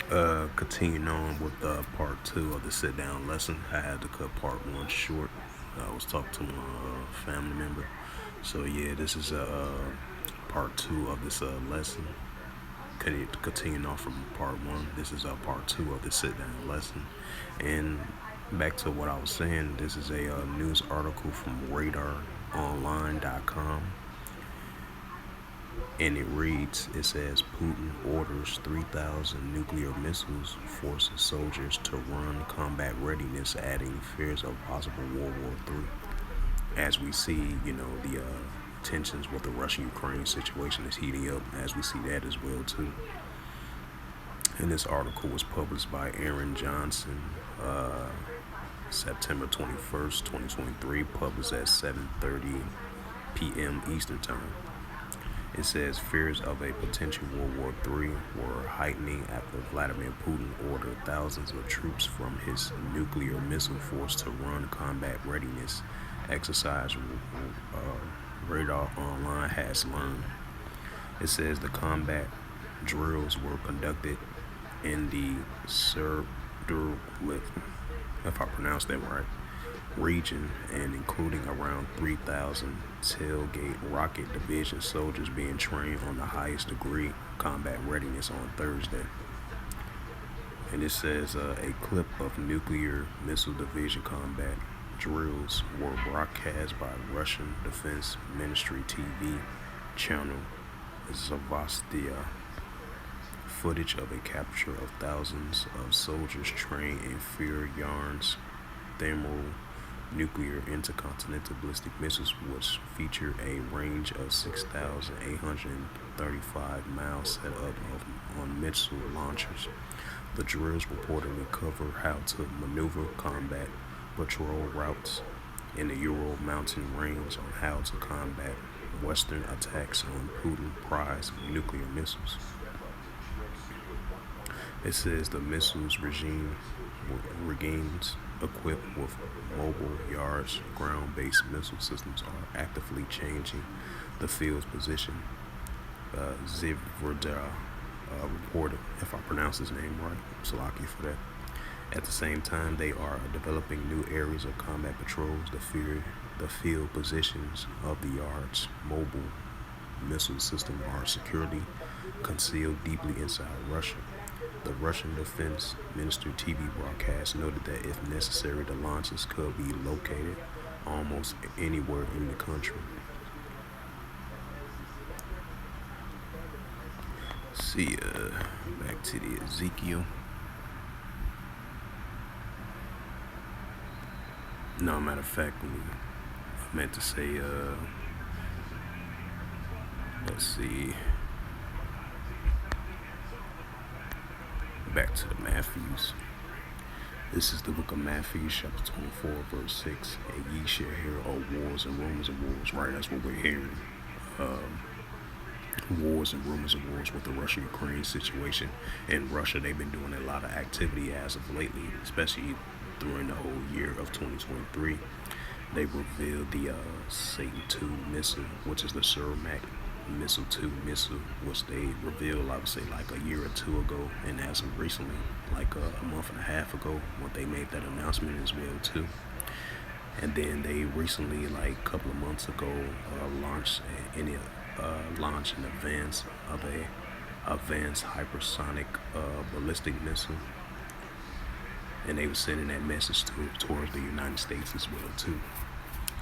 Continuing on with part two of the sit down lesson. I had to cut part one short. I was talking to my family member. So, yeah, this is part two of this lesson. Continuing on from part one, this is part two of the sit down lesson. And back to what I was saying, this is a news article from RadarOnline.com. And it says Putin orders 3,000 nuclear missiles, forces soldiers to run combat readiness, adding fears of possible World War III. As we see, the tensions with the Russia-Ukraine situation is heating up, as we see that as well too. And this article was published by Aaron Johnson, September 21st, 2023, published at 7:30 p.m. Eastern Time. It says fears of a potential World War III were heightening after Vladimir Putin ordered thousands of troops from his nuclear missile force to run combat readiness exercise, Radar Online has learned. It says the combat drills were conducted in the Serdulit, if I pronounced that right, region, and including around 3,000 tailgate rocket division soldiers being trained on the highest degree combat readiness on Thursday. And it says a clip of nuclear missile division combat drills were broadcast by Russian Defense Ministry TV channel Zavastia. Footage of a capture of thousands of soldiers trained in Yarn's thermal nuclear intercontinental ballistic missiles, which feature a range of 6,835 miles set up on missile launchers. The drills reportedly cover how to maneuver combat patrol routes in the Ural Mountain Range, on how to combat Western attacks on Putin-prized nuclear missiles. It says the missiles regimes equipped with mobile yards ground-based missile systems are actively changing the field's position. Zivverda reported, if I pronounce his name right, Salaki for that. At the same time, they are developing new areas of combat patrols. The field positions of the yard's mobile missile system are securely concealed deeply inside Russia. The Russian Defense Ministry TV broadcast noted that if necessary, the launches could be located almost anywhere in the country. See, back to the Ezekiel. No, matter of fact, I meant to say, let's see. Back to the Matthews. This is the book of Matthew, chapter 24, verse 6. And ye shall hear of wars and rumors of wars. Right, that's what we're hearing. Wars and rumors of wars with the Russia-Ukraine situation. In Russia, they've been doing a lot of activity as of lately, especially during the whole year of 2023. They revealed the Satan II missile, which is the Cermak Missile 2 missile, which they revealed, I would say, like a year or two ago, and as of recently, like a month and a half ago, when they made that announcement as well too. And then they recently, like a couple of months ago, launched an advance of a advanced hypersonic ballistic missile, and they were sending that message towards the United States as well too.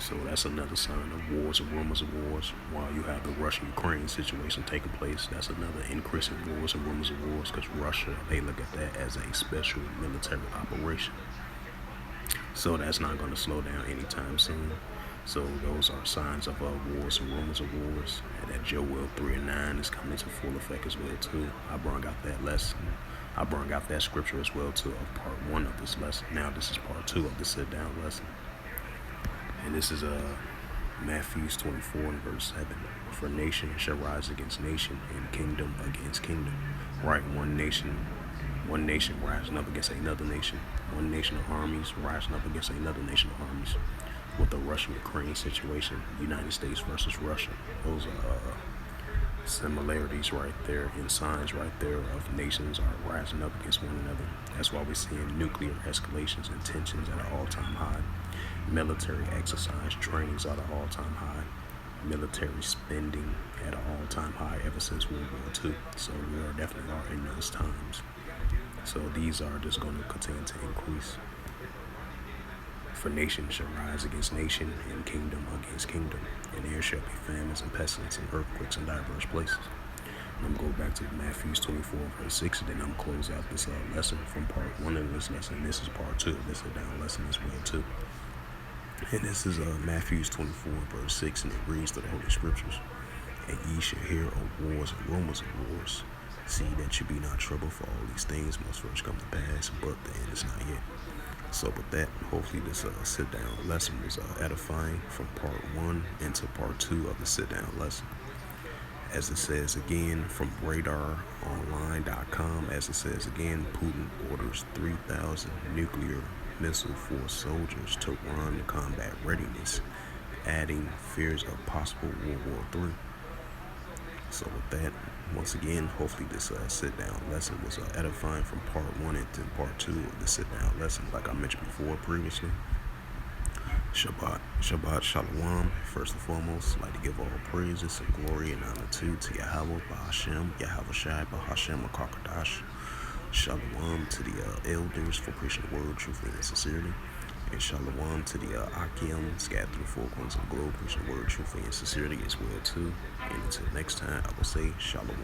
So that's another sign of wars and rumors of wars. While you have the Russia-Ukraine situation taking place, that's another increase in wars and rumors of wars, because Russia, they look at that as a special military operation. So that's not going to slow down anytime soon. So those are signs of wars and rumors of wars. And that Joel 3:9 is coming into full effect as well too. I brought out that lesson. I brought out that scripture as well too of part one of this lesson. Now this is part two of the sit down lesson. And this is Matthew 24 and verse 7. For nation shall rise against nation, and kingdom against kingdom. Right, one nation rising up against another nation. One nation of armies rising up against another nation of armies. With the Russia-Ukraine situation, United States versus Russia. Those are similarities right there and signs right there of nations are rising up against one another. That's why we're seeing nuclear escalations and tensions at an all-time high. Military exercise trainings at an all-time high. Military spending at an all-time high ever since World War II. So we are definitely are in those times. So these are just going to continue to increase. For nation shall rise against nation, and kingdom against kingdom, and there shall be famines and pestilence and earthquakes in diverse places. And I'm going to go back to Matthew 24, verse 6, and then I'm going to close out this lesson from part 1 of this lesson. This is part 2 of this down lesson as well, too. And this is Matthew 24, verse 6, and it reads to the Holy Scriptures. And ye shall hear of wars and rumors of wars. See that you be not troubled, for all these things must first come to pass, but the end is not yet. So with that, hopefully this sit-down lesson was edifying from part 1 into part 2 of the sit-down lesson. As it says again from radaronline.com, as it says again, Putin orders 3,000 nuclear missile force soldiers to run combat readiness, adding fears of possible World War III. So with that, once again, hopefully this sit-down lesson was edifying from part 1 into part 2 of the sit-down lesson, like I mentioned before previously. Shabbat Shalom. First and foremost, I'd like to give all praises and glory and honor to Yahweh, Ba'Hashem, Yahweh Shai, Ba'Hashem, Akakadash. Shalom to the elders for preaching the word truthfully and sincerely. And shalom to the Akim scattered through the four corners of the globe, preaching the word truthfully and sincerely as well too. And until next time, I will say shalom.